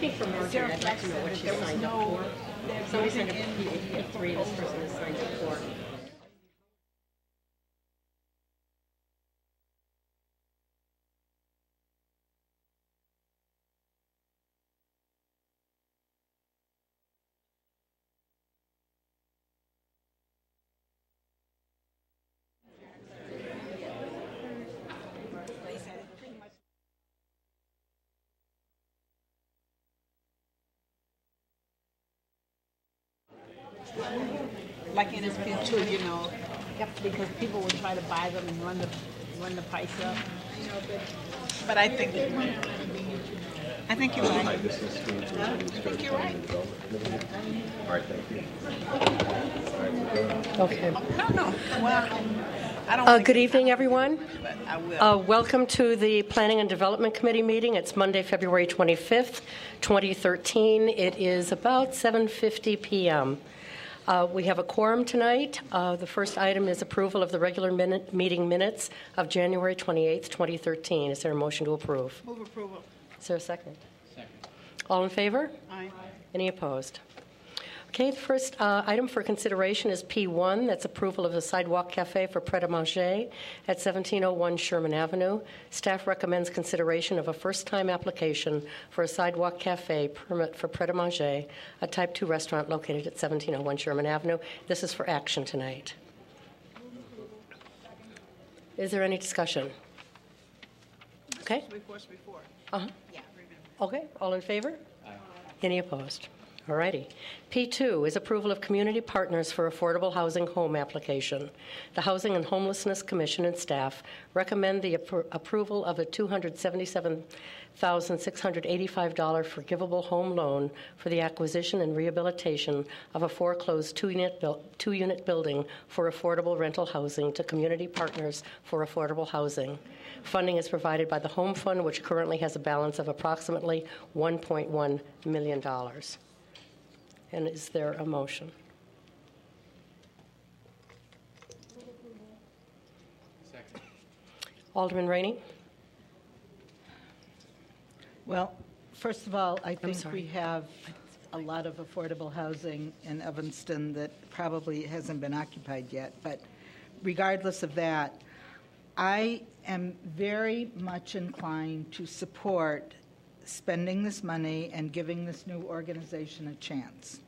think for Marjorie, I'd like to know what she signed up for. Somebody signed up for P3, this person has signed up for. Like in this picture, you know, because people would try to buy them and run the price up. But I think you're right. I think you're right. All right, thank you. Okay. No. Well, I don't. Good evening, everyone. But I will. Welcome to the Planning and Development Committee meeting. It's Monday, February 25th, 2013. It is about 7:50 p.m. We have a quorum tonight. The first item is approval of the regular meeting minutes of January 28th, 2013. Is there a motion to approve? Move approval. Is there a second? Second. All in favor? Aye. Any opposed? Okay, the first item for consideration is P1. That's approval of the sidewalk cafe for Pret a Manger at 1701 Sherman Avenue. Staff recommends consideration of a first-time application for a sidewalk cafe permit for Pret a Manger, a Type 2 restaurant located at 1701 Sherman Avenue. This is for action tonight. Is there any discussion? Okay. Before. Uh-huh. Yeah. Okay, all in favor? Aye. Any opposed? All righty. P2 is approval of community partners for affordable housing home application. The Housing and Homelessness Commission and staff recommend the approval of a $277,685 forgivable home loan for the acquisition and rehabilitation of a foreclosed two-unit building for affordable rental housing to community partners for affordable housing. Funding is provided by the Home Fund, which currently has a balance of approximately $1.1 million. And is there a motion? Second. Alderman Rainey? Well, first of all, I think we have a lot of affordable housing in Evanston that probably hasn't been occupied yet. But regardless of that, I am very much inclined to support spending this money and giving this new organization a chance.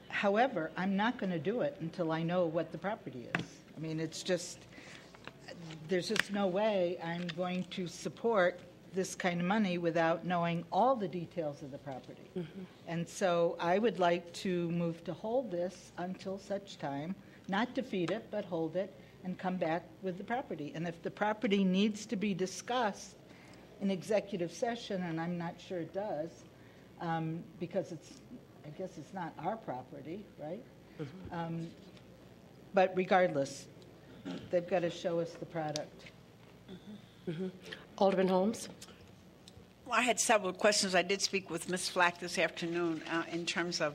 However, I'm not going to do it until I know what the property is. I mean, it's just, there's just no way I'm going to support this kind of money without knowing all the details of the property. Mm-hmm. And so I would like to move to hold this until such time, not defeat it, but hold it and come back with the property. And if the property needs to be discussed in executive session, and I'm not sure it does, because I guess it's not our property, right? Mm-hmm. But regardless, they've got to show us the product. Mm-hmm. Mm-hmm. Alderman Holmes? Well, I had several questions. I did speak with Ms. Flack this afternoon in terms of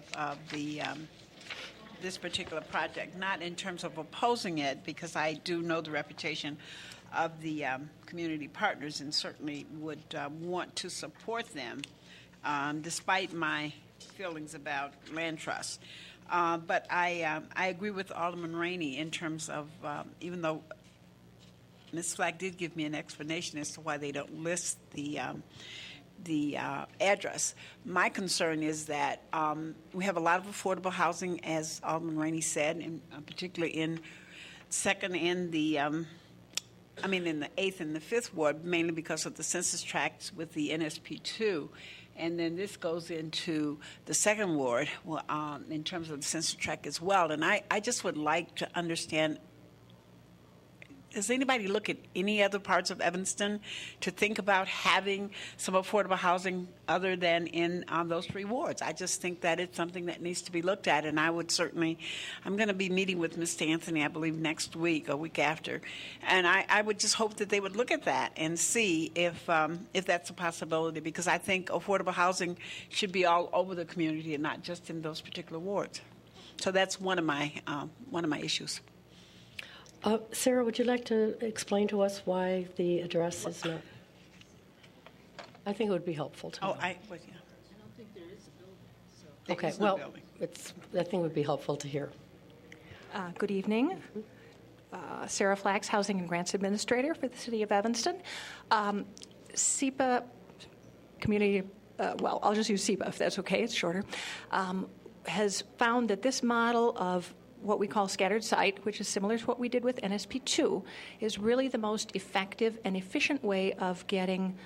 this particular project, not in terms of opposing it, because I do know the reputation of the community partners and certainly would want to support them, despite my feelings about land trusts. But I agree with Alderman Rainey in terms of, even though Ms. Flack did give me an explanation as to why they don't list the address. My concern is that we have a lot of affordable housing, as Alderman Rainey said, and particularly in second and the in the 8th and the 5th ward, mainly because of the census tracts with the NSP2. And then this goes into the 2nd ward in terms of the census tract as well. And I just would like to understand, does anybody look at any other parts of Evanston to think about having some affordable housing other than in those 3 wards? I just think that it's something that needs to be looked at, and I would certainly, I'm going to be meeting with Mr. Anthony, I believe, next week or week after, and I would just hope that they would look at that and see if that's a possibility, because I think affordable housing should be all over the community and not just in those particular wards. So that's one of my issues. Sarah, would you like to explain to us why the address is not? I think it would be helpful to know. Yeah. Okay, is no well, building. I think it would be helpful to hear. Good evening. Sarah Flax, Housing and Grants Administrator for the City of Evanston. SEPA Community, well, I'll just use SEPA if that's okay, it's shorter, has found that this model of what we call scattered site, which is similar to what we did with NSP2, is really the most effective and efficient way of getting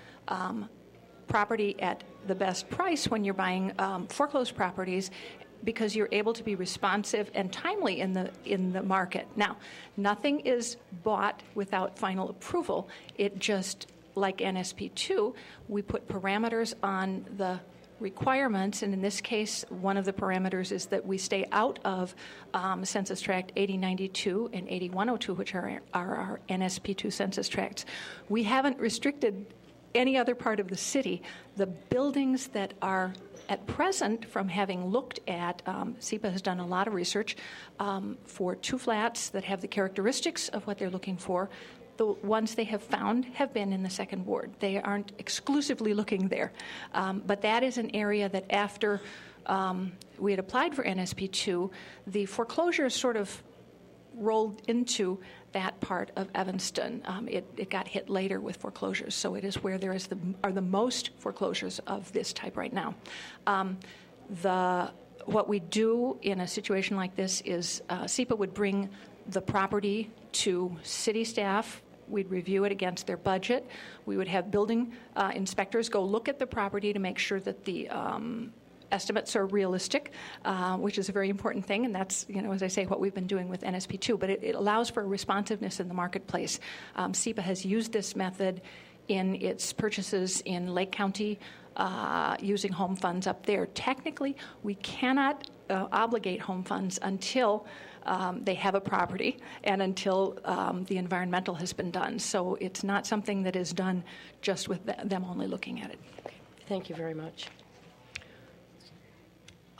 property at the best price when you're buying foreclosed properties, because you're able to be responsive and timely in the market. Now, nothing is bought without final approval. It just, like NSP2, we put parameters on the requirements, and in this case, one of the parameters is that we stay out of Census Tract 8092 and 8102, which are our NSP2 census tracts. We haven't restricted any other part of the city. The buildings that are at present, from having looked at, SEPA has done a lot of research for two flats that have the characteristics of what they're looking for. The ones they have found have been in the second ward. They aren't exclusively looking there. But that is an area that after we had applied for NSP2, the foreclosures sort of rolled into that part of Evanston. It got hit later with foreclosures, so it is where there is are the most foreclosures of this type right now. What we do in a situation like this is SEPA would bring the property to city staff. We'd review it against their budget. We would have building inspectors go look at the property to make sure that the estimates are realistic, which is a very important thing, and that's, as I say, what we've been doing with NSP2, but it allows for responsiveness in the marketplace. SEPA has used this method in its purchases in Lake County using home funds up there. Technically, we cannot obligate home funds until they have a property and until the environmental has been done. So it's not something that is done just with them only looking at it. Okay. Thank you very much.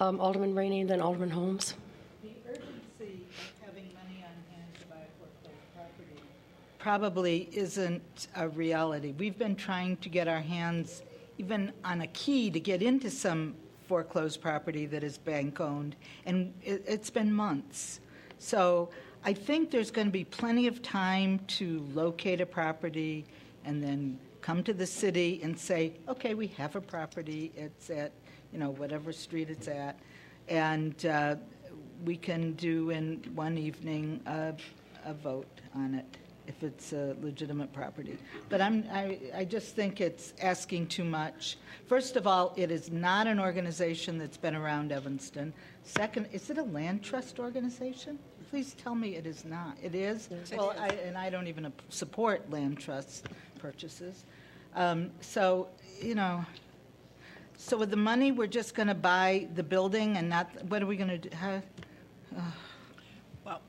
Alderman Rainey, then Alderman Holmes. The urgency of having money on hand to buy a foreclosed property probably isn't a reality. We've been trying to get our hands even on a key to get into some foreclosed property that is bank-owned, and it's been months. So I think there's going to be plenty of time to locate a property and then come to the city and say, okay, we have a property, it's at whatever street it's at, and we can do in one evening a vote on it if it's a legitimate property. But I just think it's asking too much. First of all, it is not an organization that's been around Evanston. Second, is it a land trust organization? Please tell me it is not. It is? Well, I don't even support land trust purchases. So with the money, we're just going to buy the building and not, what are we going to do? Well,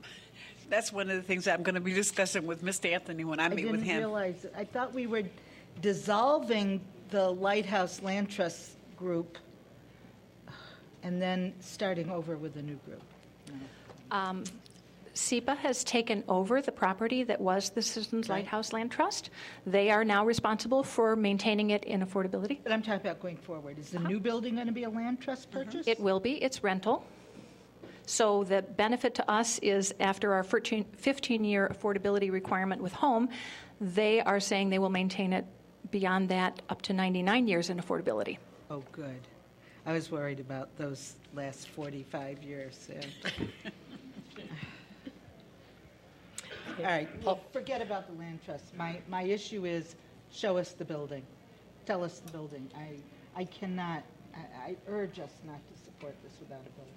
that's one of the things I'm going to be discussing with Mr. Anthony when I meet with him. I didn't realize, I thought we were dissolving the Lighthouse Land Trust group and then starting over with a new group. No. SEPA has taken over the property that was the Citizens Lighthouse Land Trust. They are now responsible for maintaining it in affordability. But I'm talking about going forward. Is the new building going to be a land trust purchase? It will be. It's rental. So the benefit to us is after our 15-year affordability requirement with home, they are saying they will maintain it beyond that up to 99 years in affordability. Oh, good. I was worried about those last 45 years. Yeah. All right, well, forget about the land trust. My issue is show us the building. Tell us the building. I cannot, I urge us not to support this without a building.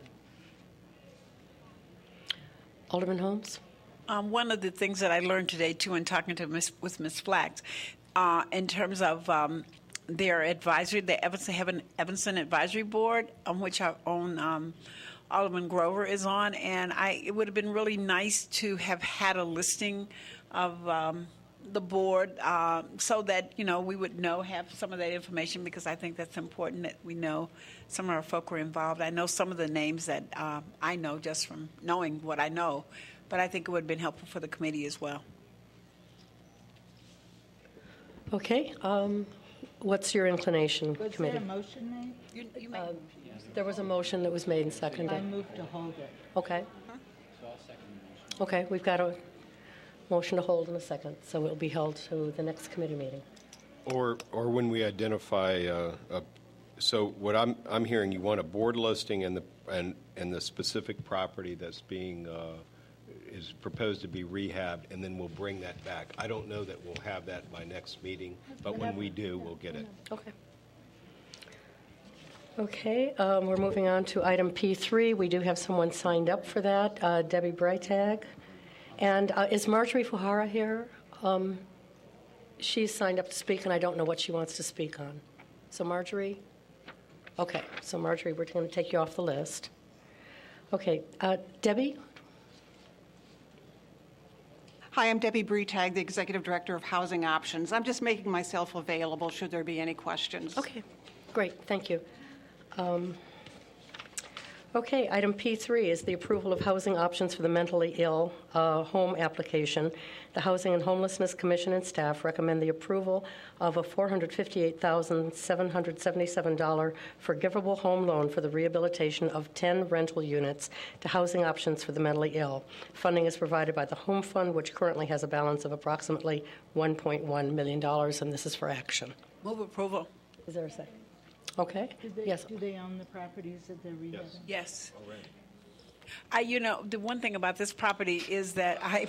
Alderman Holmes? One of the things that I learned today, too, in talking to with Ms. Flax, in terms of their advisory, they have an Evanston Advisory Board on which our own Alderman Grover is on, and it would have been really nice to have had a listing of the board so that, we would have some of that information, because I think that's important that we know some of our folk were involved. I know some of the names that I know just from knowing what I know, but I think it would have been helpful for the committee as well. Okay. What's your inclination, Was there committee? a motion made? There was a motion that was made and I seconded. move to hold it. Okay. Okay, we've got a motion to hold in a second, so it will be held to the next committee meeting. Or when we identify, so what I'm hearing, you want a board listing and the specific property that's being, is proposed to be rehabbed, and then we'll bring that back. I don't know that we'll have that by next meeting, but when we do, we'll get it. Okay. Okay, we're moving on to item P3. We do have someone signed up for that, Debbie Breitag. And is Marjorie Fuhara here? She's signed up to speak, and I don't know what she wants to speak on. So Marjorie? Okay, so Marjorie, we're going to take you off the list. Okay, Debbie? Hi, I'm Debbie Breitag, the Executive Director of Housing Options. I'm just making myself available should there be any questions. Okay, great, thank you. Okay, item P3 is the approval of housing options for the mentally ill home application. The Housing and Homelessness Commission and staff recommend the approval of a $458,777 forgivable home loan for the rehabilitation of 10 rental units to housing options for the mentally ill. Funding is provided by the Home Fund, which currently has a balance of approximately $1.1 million, and this is for action. Move approval. Is there a second? Okay, yes. Do they own the properties that they're rehabbing? Yes. The one thing about this property is that I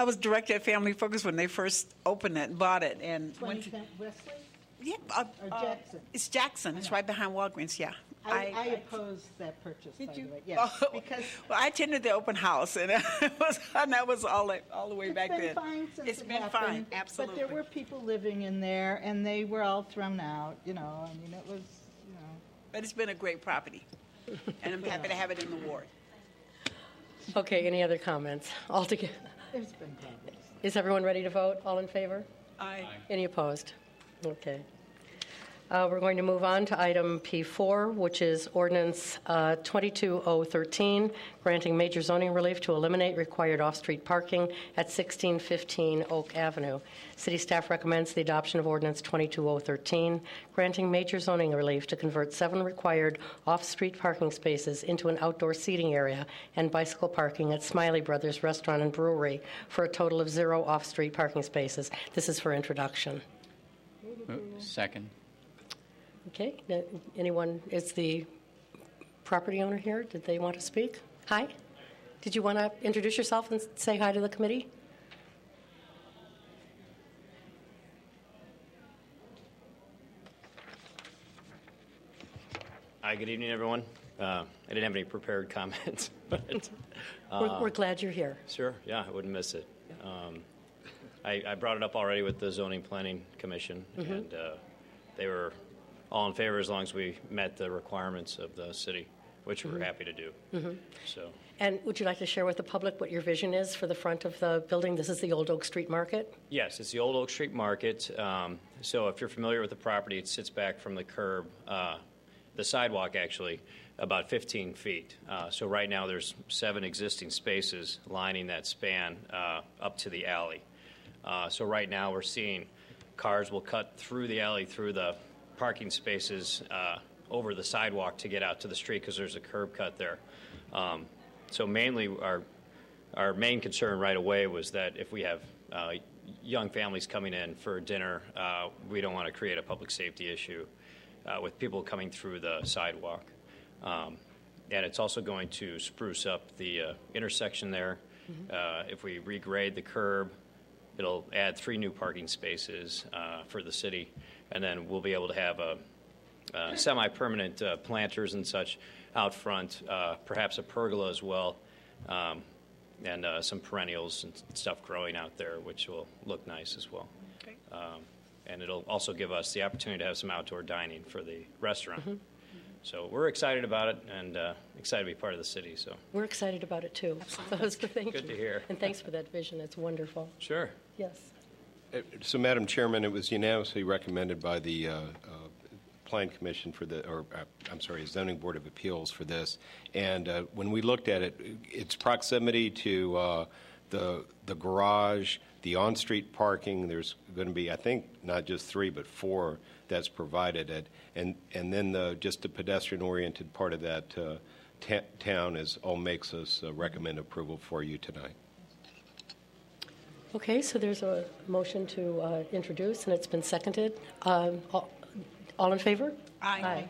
was director at Family Focus when they first opened it, bought it, and 20 Wesley? yeah, Or Jackson? It's Jackson. It's right behind Walgreens. Yeah. I opposed that purchase, by the way. Yes, Oh, because well, I attended the open house, and that was all the way back it's then. been fine since It's it been happened. fine, absolutely. But there were people living in there, and they were all thrown out, I mean, it was, But it's been a great property, and I'm happy to have it in the ward. Okay, any other comments? All together. there's been problems. Is everyone ready to vote? All in favor? Aye. Any opposed? Okay. We're going to move on to item P4, which is ordinance 22013, granting major zoning relief to eliminate required off-street parking at 1615 Oak Avenue. City staff recommends the adoption of ordinance 22013, granting major zoning relief to convert 7 required off-street parking spaces into an outdoor seating area and bicycle parking at Smiley Brothers Restaurant and Brewery for a total of 0 off-street parking spaces. This is for introduction. Second. Okay, anyone, is the property owner here? Did they want to speak? Hi? Did you want to introduce yourself and say hi to the committee? Hi, good evening, everyone. I didn't have any prepared comments, but We're glad you're here. sure, yeah, I wouldn't miss it. I brought it up already with the Zoning Planning Commission, and they were all in favor as long as we met the requirements of the city, which we're happy to do. So, And would you like to share with the public what your vision is for the front of the building? This is the old Oak Street Market. yes, it's the old Oak Street Market. So if you're familiar with the property, it sits back from the curb, the sidewalk actually, about 15 feet. So right now there's 7 existing spaces lining that span up to the alley. So right now we're seeing cars will cut through the alley, through the parking spaces, over the sidewalk to get out to the street because there's a curb cut there. So mainly our main concern right away was that if we have young families coming in for dinner, we don't want to create a public safety issue with people coming through the sidewalk. And it's also going to spruce up the intersection there. If we regrade the curb, it'll add 3 new parking spaces for the city, and then we'll be able to have semi-permanent planters and such out front, perhaps a pergola as well, and some perennials and stuff growing out there, which will look nice as well. Okay. And it'll also give us the opportunity to have some outdoor dining for the restaurant. So we're excited about it and excited to be part of the city. So We're excited about it, too. So thank Good you. to hear. And thanks for that vision. It's wonderful. sure. Yes. So, Madam Chairman, it was unanimously recommended by the Plan Commission for the, or I'm sorry, Zoning Board of Appeals for this. And when we looked at it, its proximity to the garage, the on-street parking, there's going to be, I think, not just 3, but 4 that's provided. And then just the pedestrian-oriented part of that town is all makes us recommend approval for you tonight. Okay, so there's a motion to introduce, and it's been seconded. All in favor? Aye.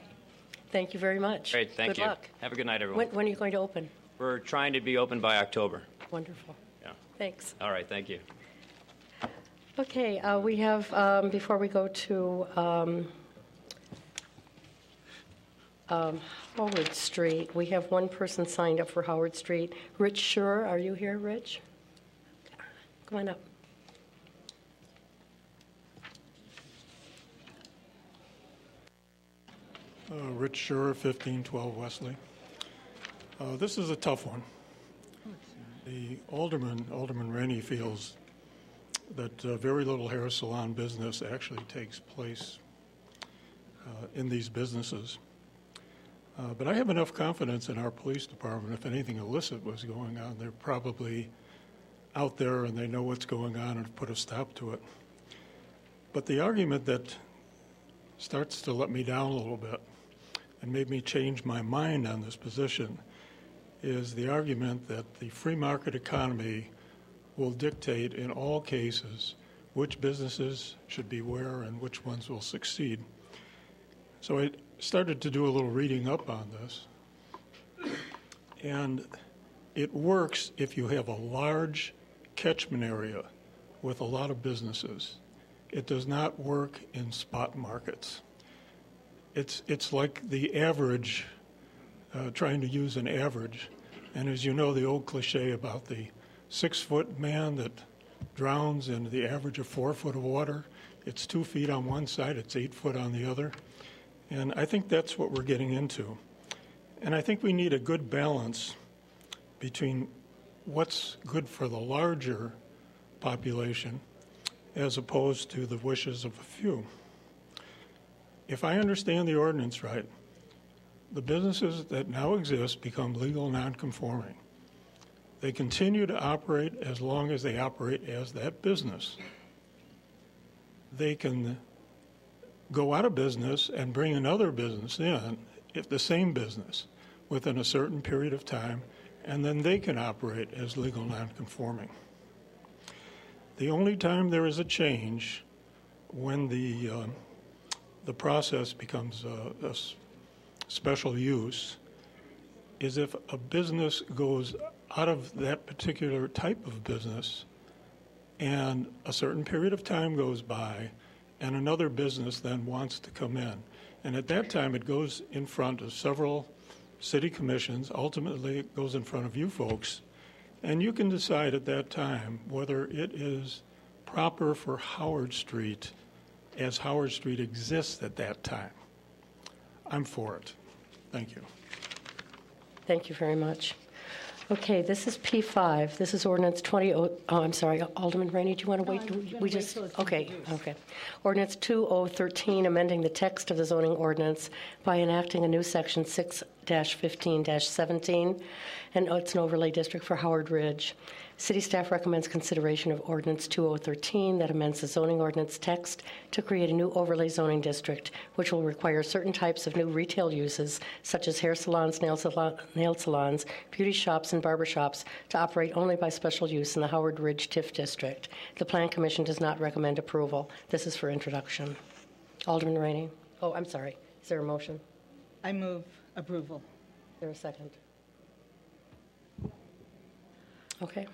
Thank you very much. Great, thank you. Good luck. Have a good night, everyone. When are you going to open? We're trying to be open by October. Wonderful. Yeah. Thanks. All right, thank you. Okay, we have, before we go to Howard Street, we have one person signed up for Howard Street. Rich Schur, are you here, Rich? Come on up. Rich Schur, 1512 Wesley. This is a tough one. The Alderman Rennie, feels that very little hair salon business actually takes place in these businesses. But I have enough confidence in our police department. If anything illicit was going on, they're probably out there and they know what's going on and have put a stop to it. But the argument that starts to let me down a little bit and made me change my mind on this position is the argument that the free market economy will dictate in all cases which businesses should be where and which ones will succeed. So I started to do a little reading up on this, and it works if you have a large catchment area with a lot of businesses. It does not work in spot markets. It's like the average, trying to use an average. And as you know, the old cliche about the 6-foot man that drowns in the average of 4 foot of water, it's 2 feet on one side, it's 8 foot on the other. And I think that's what we're getting into. And I think we need a good balance between what's good for the larger population as opposed to the wishes of a few. If I understand the ordinance right, the businesses that now exist become legal nonconforming. They continue to operate as long as they operate as that business. They can go out of business and bring another business in, if the same business, within a certain period of time, and then they can operate as legal nonconforming. The only time there is a change when the process becomes a special use is if a business goes out of that particular type of business and a certain period of time goes by and another business then wants to come in. And at that time it goes in front of several city commissions. Ultimately it goes in front of you folks, and you can decide at that time whether it is proper for Howard Street as Howard Street exists at that time. I'm for it. Thank you. Thank you very much. Okay, this is P5. This is ordinance 20. Oh, I'm sorry, Alderman Rainey. Do you want to wait? Okay. Ordinance 2013, amending the text of the zoning ordinance by enacting a new section 6-15-17, and it's an overlay district for Howard Ridge. City staff recommends consideration of ordinance 2013 that amends the zoning ordinance text to create a new overlay zoning district, which will require certain types of new retail uses, such as hair salons, nail salons, beauty shops, and barber shops, to operate only by special use in the Howard Ridge TIF district. The Plan Commission does not recommend approval. This is for introduction. Alderman Rainey. Oh, I'm sorry. Is there a motion? I move approval. Is there a second? Okay.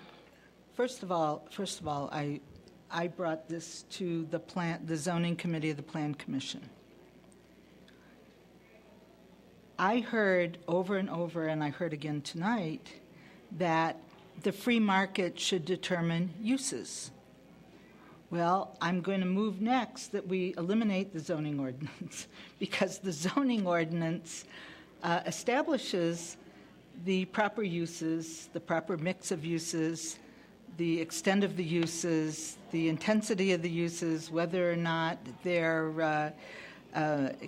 First of all, I brought this to the zoning committee of the Plan Commission. I heard over and over, and I heard again tonight, that the free market should determine uses. Well, I'm going to move next that we eliminate the zoning ordinance because the zoning ordinance establishes the proper uses, the proper mix of uses, the extent of the uses, the intensity of the uses, whether or not they're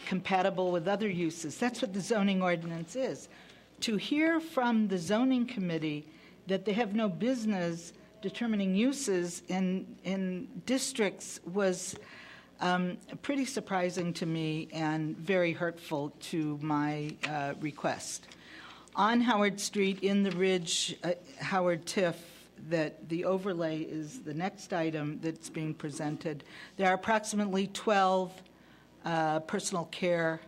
compatible with other uses. That's what the zoning ordinance is. To hear from the zoning committee that they have no business determining uses in districts was pretty surprising to me and very hurtful to my request. On Howard Street in the Ridge, Howard Tiff, that the overlay is the next item that's being presented. There are approximately 12 personal care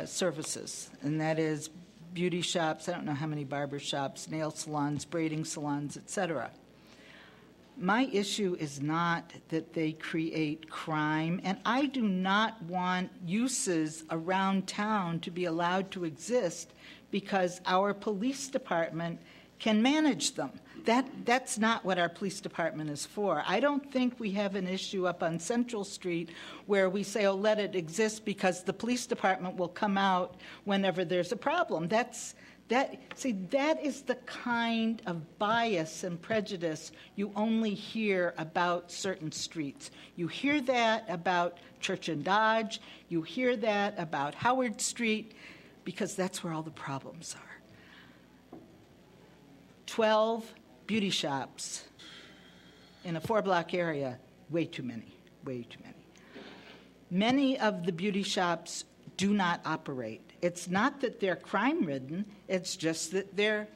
services, and that is beauty shops, I don't know how many barber shops, nail salons, braiding salons, etc. My issue is not that they create crime, and I do not want uses around town to be allowed to exist because our police department can manage them. That's not what our police department is for. I don't think we have an issue up on Central Street where we say, oh, let it exist because the police department will come out whenever there's a problem. That is the kind of bias and prejudice you only hear about certain streets. You hear that about Church and Dodge. You hear that about Howard Street because that's where all the problems are. 12 beauty shops in a 4-block area, way too many, way too many. Many of the beauty shops do not operate. It's not that they're crime-ridden, it's just that they're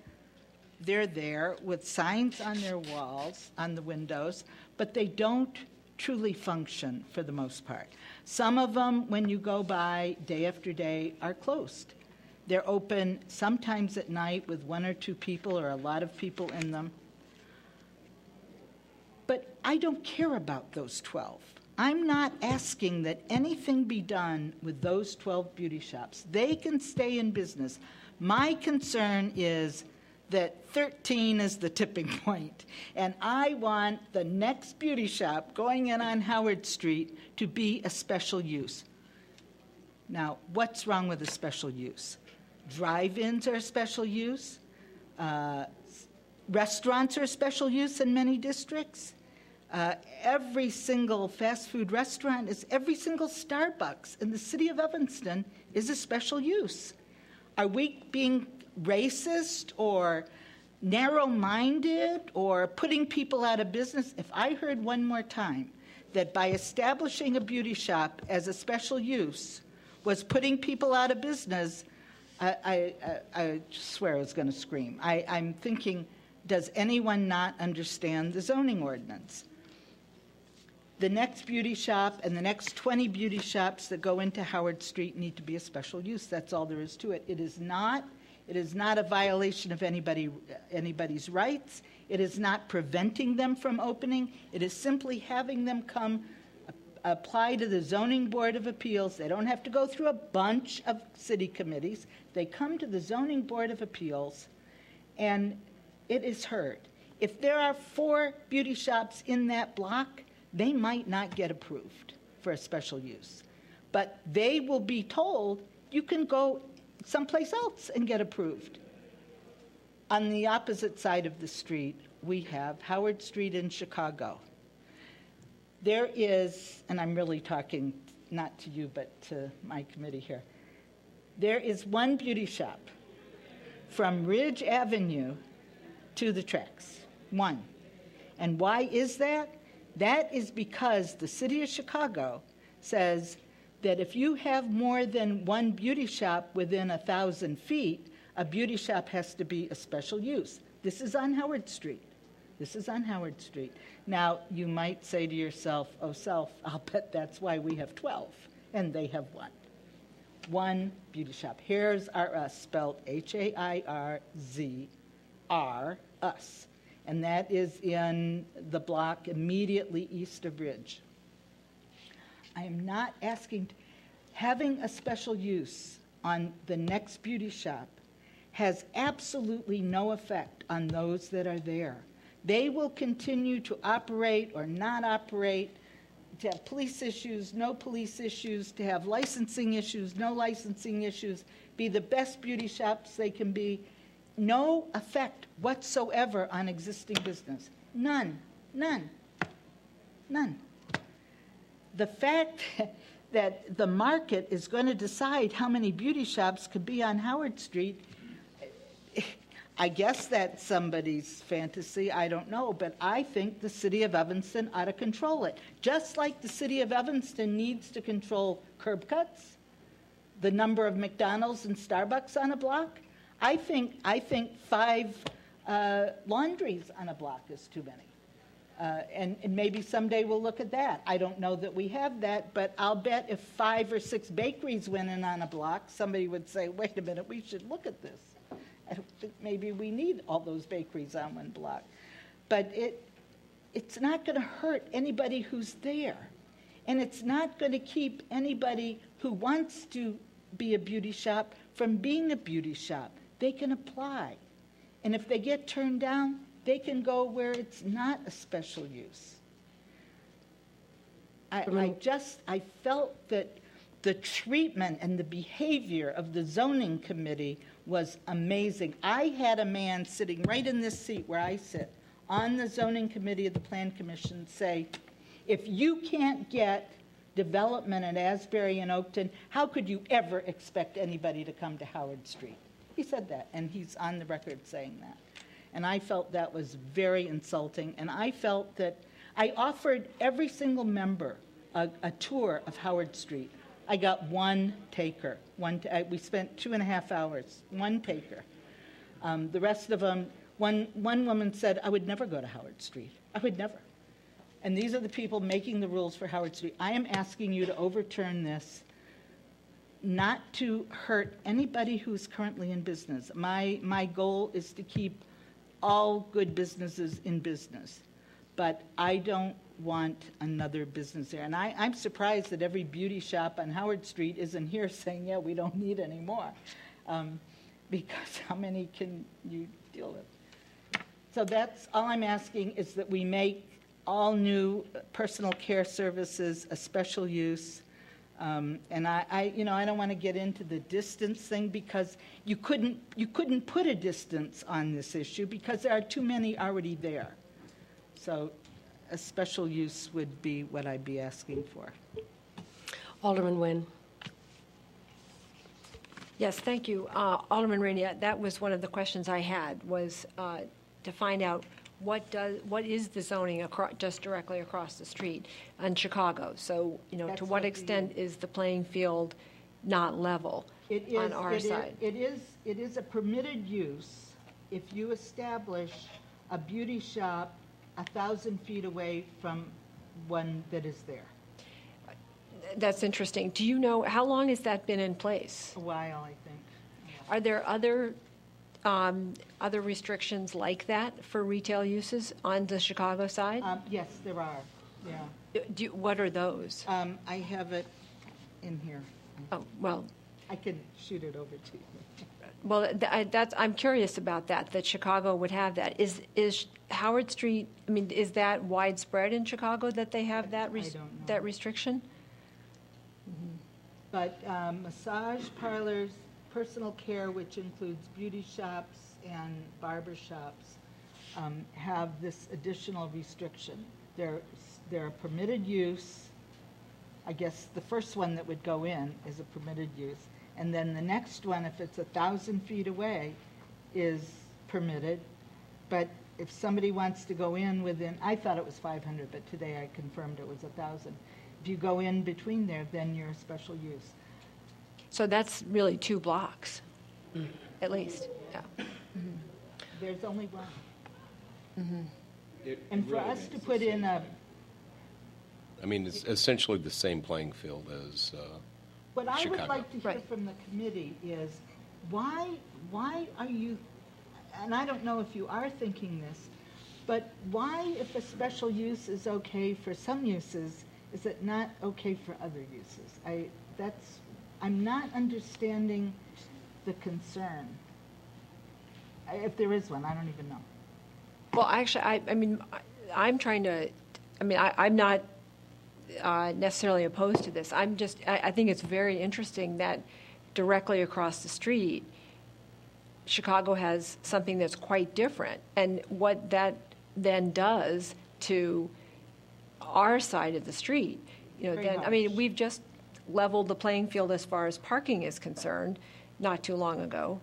there with signs on their walls, on the windows, but they don't truly function for the most part. Some of them, when you go by day after day, are closed. They're open sometimes at night with 1 or 2 people or a lot of people in them. But I don't care about those 12. I'm not asking that anything be done with those 12 beauty shops. They can stay in business. My concern is that 13 is the tipping point, and I want the next beauty shop going in on Howard Street to be a special use. Now, what's wrong with a special use? Drive-ins are a special use. Restaurants are a special use in many districts. Every single fast food restaurant every single Starbucks in the city of Evanston is a special use. Are we being racist or narrow-minded or putting people out of business? If I heard one more time that by establishing a beauty shop as a special use was putting people out of business, I swear I was going to scream. I'm thinking, does anyone not understand the zoning ordinance? The next beauty shop and the next 20 beauty shops that go into Howard Street need to be a special use. That's all there is to it. It is not a violation of anybody's rights. It is not preventing them from opening. It is simply having them come apply to the Zoning Board of Appeals. They don't have to go through a bunch of city committees. They come to the Zoning Board of Appeals, and it is heard. If there are 4 beauty shops in that block, they might not get approved for a special use. But they will be told, you can go someplace else and get approved. On the opposite side of the street, we have Howard Street in Chicago. There is, and I'm really talking not to you, but to my committee here. There is one beauty shop from Ridge Avenue to the tracks, one. And why is that? That is because the city of Chicago says that if you have more than one beauty shop within 1,000 feet, a beauty shop has to be a special use. This is on Howard Street. This is on Howard Street. Now, you might say to yourself, oh, self, I'll bet that's why we have 12, and they have one. One beauty shop. Hairs R Us, spelled Hairz R Us. And that is in the block immediately east of Ridge. I am not asking, having a special use on the next beauty shop has absolutely no effect on those that are there. They will continue to operate or not operate, to have police issues, no police issues, to have licensing issues, no licensing issues, be the best beauty shops they can be. No effect whatsoever on existing business. None. None. None. The fact that the market is going to decide how many beauty shops could be on Howard Street, I guess that's somebody's fantasy, I don't know, but I think the city of Evanston ought to control it. Just like the city of Evanston needs to control curb cuts, the number of McDonald's and Starbucks on a block. I think 5 laundries on a block is too many. And maybe someday we'll look at that. I don't know that we have that, but I'll bet if 5 or 6 bakeries went in on a block, somebody would say, wait a minute, we should look at this. I don't think maybe we need all those bakeries on one block. But it's not going to hurt anybody who's there. And it's not going to keep anybody who wants to be a beauty shop from being a beauty shop. They can apply. And if they get turned down, they can go where it's not a special use. I felt that the treatment and the behavior of the zoning committee was amazing. I had a man sitting right in this seat where I sit on the zoning committee of the Plan Commission say, if you can't get development at Asbury and Oakton, how could you ever expect anybody to come to Howard Street? He said that, and he's on the record saying that. And I felt that was very insulting, and I felt that I offered every single member a tour of Howard Street. I got one taker. We spent 2.5 hours, one taker. The rest of them, one woman said, I would never go to Howard Street. I would never. And these are the people making the rules for Howard Street. I am asking you to overturn this, not to hurt anybody who's currently in business. My goal is to keep all good businesses in business. But I don't want another business there. And I'm surprised that every beauty shop on Howard Street isn't here saying, yeah, we don't need any more. Because how many can you deal with? So that's all I'm asking, is that we make all new personal care services a special use. And I don't want to get into the distance thing, because you couldn't put a distance on this issue because there are too many already there. So a special use would be what I'd be asking for. Alderman Nguyen. Yes, thank you. Alderman Rainey, that was one of the questions I had, was to find out what is the zoning just directly across the street in Chicago? So, That's to what extent is the playing field not level on our side? It is a permitted use if you establish a beauty shop 1,000 feet away from one that is there. That's interesting. Do you know, how long has that been in place? A while, I think. Are there other restrictions like that for retail uses on the Chicago side? Yes, there are, yeah. What are those? I have it in here. Oh, well. I can shoot it over to you. Well, I'm curious about that Chicago would have that. Is Howard Street, is that widespread in Chicago that they have that that restriction? Mm-hmm. But massage parlors, personal care, which includes beauty shops and barber shops, have this additional restriction. They're a permitted use. I guess the first one that would go in is a permitted use. And then the next one, if it's 1,000 feet away, is permitted. But if somebody wants to go in within, I thought it was 500, but today I confirmed it was 1,000. If you go in between there, then you're a special use. So that's really 2 blocks, at least. Yeah. Mm-hmm. There's only one. Mm-hmm. And for us to put in a... it's essentially the same playing field as What I Chicago. would like to hear from the committee is, why are you, and I don't know if you are thinking this, but why, if a special use is okay for some uses, is it not okay for other uses? I'm not understanding the concern. If there is one, I don't even know. Well, actually, I'm trying to, I'm not necessarily opposed to this. I think it's very interesting that directly across the street, Chicago has something that's quite different. And what that then does to our side of the street, we've just leveled the playing field as far as parking is concerned not too long ago.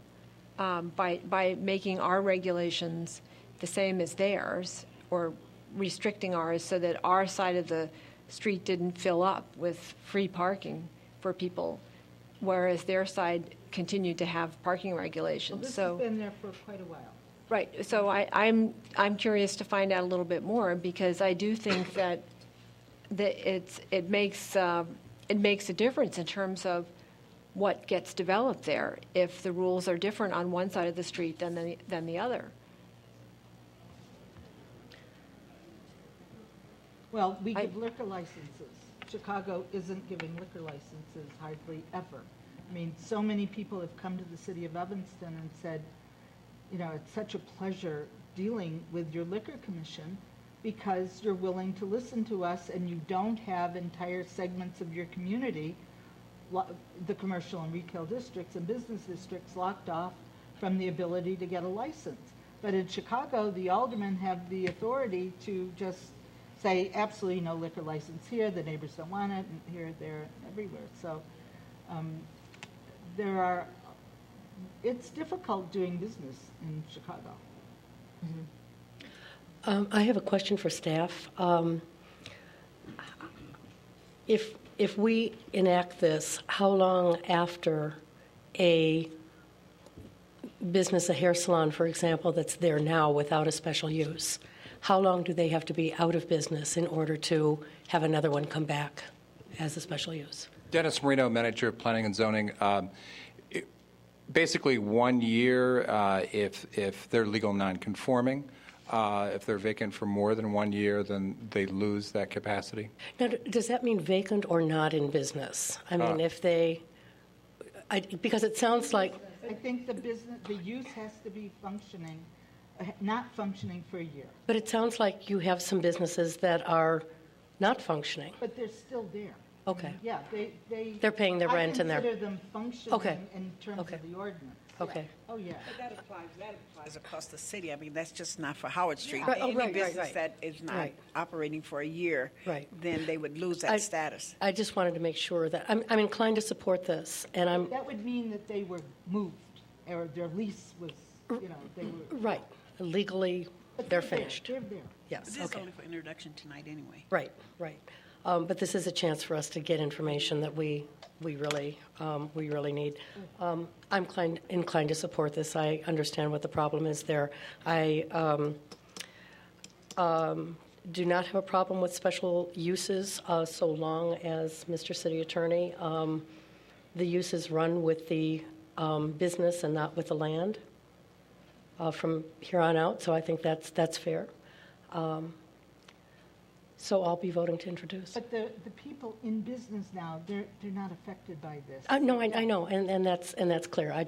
by making our regulations the same as theirs or restricting ours so that our side of the street didn't fill up with free parking for people, whereas their side continued to have parking Well, regulations. this So, has been there for quite a while. right. So I'm curious to find out a little bit more, because I do think that it makes a difference in terms of what gets developed there if the rules are different on one side of the street than the other. Well, we give liquor licenses. Chicago isn't giving liquor licenses hardly ever. I mean, so many people have come to the city of Evanston and said, you know, it's such a pleasure dealing with your liquor commission because you're willing to listen to us and you don't have entire segments of your community, the commercial and retail districts and business districts, locked off from the ability to get a license. But in Chicago, the aldermen have the authority to just say absolutely no liquor license here, the neighbors don't want it, and here, there, everywhere. So it's difficult doing business in Chicago. I have a question for staff. If we enact this, how long after a business, a hair salon, for example, that's there now without a special use, how long do they have to be out of business in order to have another one come back as a special use? Dennis Marino, Manager of Planning and Zoning. Basically 1 year if they're legal non-conforming. If they're vacant for more than 1 year, then they lose that capacity. Now, does that mean vacant or not in business? I mean, if they, because it sounds like... I think the use has to be functioning, not functioning for a year. But it sounds like you have some businesses that are not functioning. But they're still there. Okay. Yeah, They're paying their rent and I they're... consider them functioning Okay. in terms Okay. of the ordinance. Okay. Oh, yeah. But that applies across the city. I mean, that's just not for Howard Street. Right. Oh, Any right, business right. that is not Right. operating for a year, Right. then they would lose that I- status. I just wanted to make sure that, I'm inclined to support this, and I'm, That would mean that they were moved, or their lease was, you know, they were. right, legally, But they're there. finished. They're there. Yes, This is okay. only for introduction tonight anyway. Right, right. But this is a chance for us to get information that we really need. I'm inclined to support this. I understand what the problem is there. I do not have a problem with special uses so long as, Mr. City Attorney, the uses run with the business and not with the land from here on out. So I think that's fair. So I'll be voting to introduce. But the people in business now, they're not affected by this. No, I know, and that's clear. I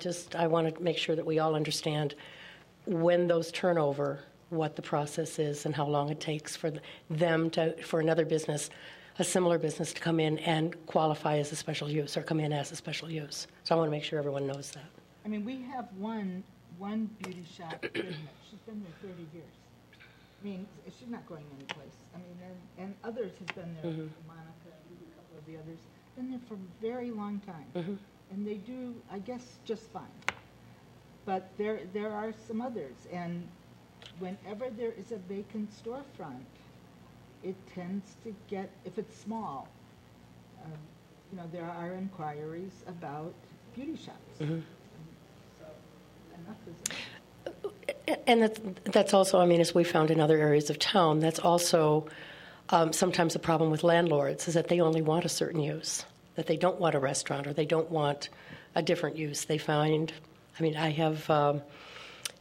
want to make sure that we all understand when those turn over, what the process is, and how long it takes for for another business, a similar business, to come in and qualify as a special use or come in as a special use. So I want to make sure everyone knows that. I mean, we have one beauty shop business. She's been there 30 years. I mean, she's not going anyplace. I mean, and others have been there, Monica, a couple of the others, been there for a very long time. And they do, I guess, just fine. But there are some others, and whenever there is a vacant storefront, it tends to get, if it's small, you know, there are inquiries about beauty shops. So enough is enough. And that's also, I mean, as we found in other areas of town, that's also sometimes a problem with landlords, is that they only want a certain use, that they don't want a restaurant or they don't want a different use. They find, I mean, I have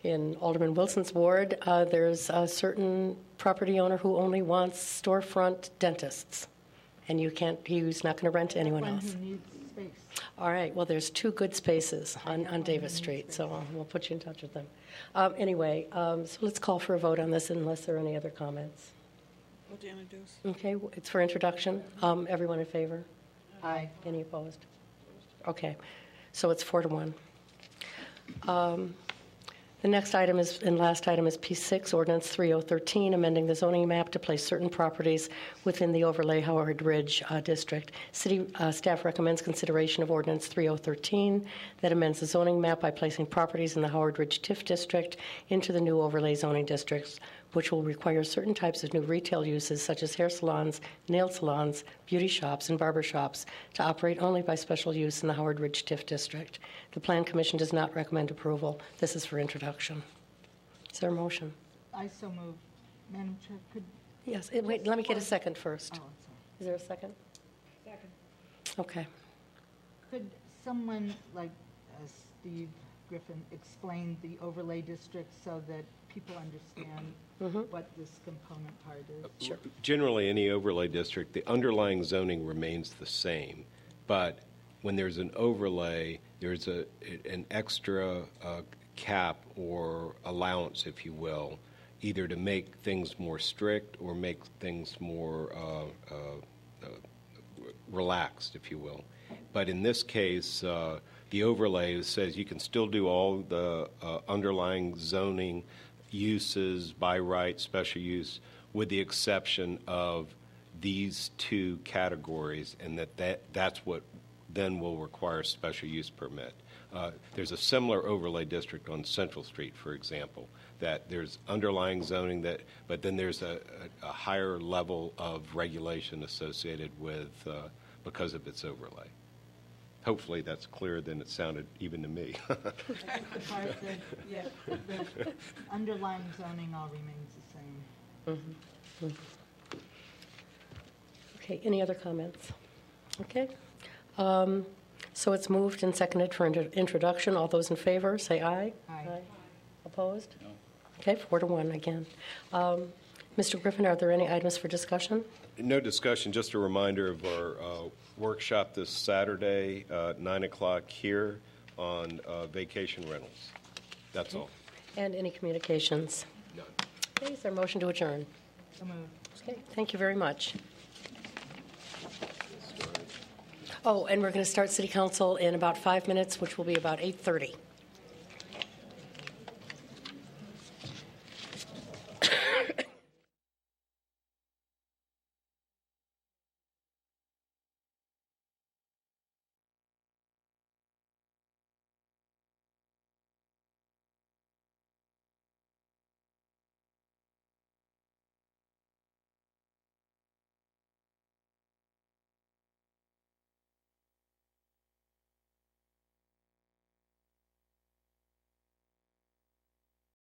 in Alderman Wilson's ward, there's a certain property owner who only wants storefront dentists, and he's not going to rent to anyone One else. who needs space. All right, well, there's 2 good spaces on Davis Street, so we'll put you in touch with them. Anyway, so let's call for a vote on this unless there are any other comments. What do you introduce? Okay, it's for introduction. Everyone in favor? Aye. Any opposed? Okay, so it's 4-1. The next item is, and last item is P6, Ordinance 3013, amending the zoning map to place certain properties within the overlay Howard Ridge District. City staff recommends consideration of Ordinance 3013 that amends the zoning map by placing properties in the Howard Ridge TIF District into the new overlay zoning districts, which will require certain types of new retail uses such as hair salons, nail salons, beauty shops, and barber shops to operate only by special use in the Howard Ridge TIF District. The Plan Commission does not recommend approval. This is for introduction. Is there a motion? I so move. Madam Chair, could, Yes. Wait, let me get a second first. oh, I'm sorry. Is there a second? Second. Okay. Could someone like Steve Griffin explain the overlay district so that people understand what this component part is? Sure. Generally, any overlay district, the underlying zoning remains the same, but when there's an overlay, there's an extra cap or allowance, if you will, either to make things more strict or make things more relaxed, if you will. But in this case, the overlay says you can still do all the underlying zoning uses by right, special use, with the exception of these two categories, and that's what then will require a special use permit. There's a similar overlay district on Central Street, for example, that there's underlying zoning but then there's a higher level of regulation associated with because of its overlay. Hopefully that's clearer than it sounded even to me. The part that, the underlying zoning all remains the same. Okay, any other comments? Okay. So it's moved and seconded for introduction. All those in favor, say aye. Aye. Opposed? No. Okay, 4-1 again. Mr. Griffin, are there any items for discussion? No discussion, just a reminder of our workshop this Saturday, 9 o'clock here on vacation rentals. That's all. And any communications? None. Okay, is there a motion to adjourn? So moved. Okay, thank you very much. Oh, and we're going to start City Council in about 5 minutes, which will be about 8:30.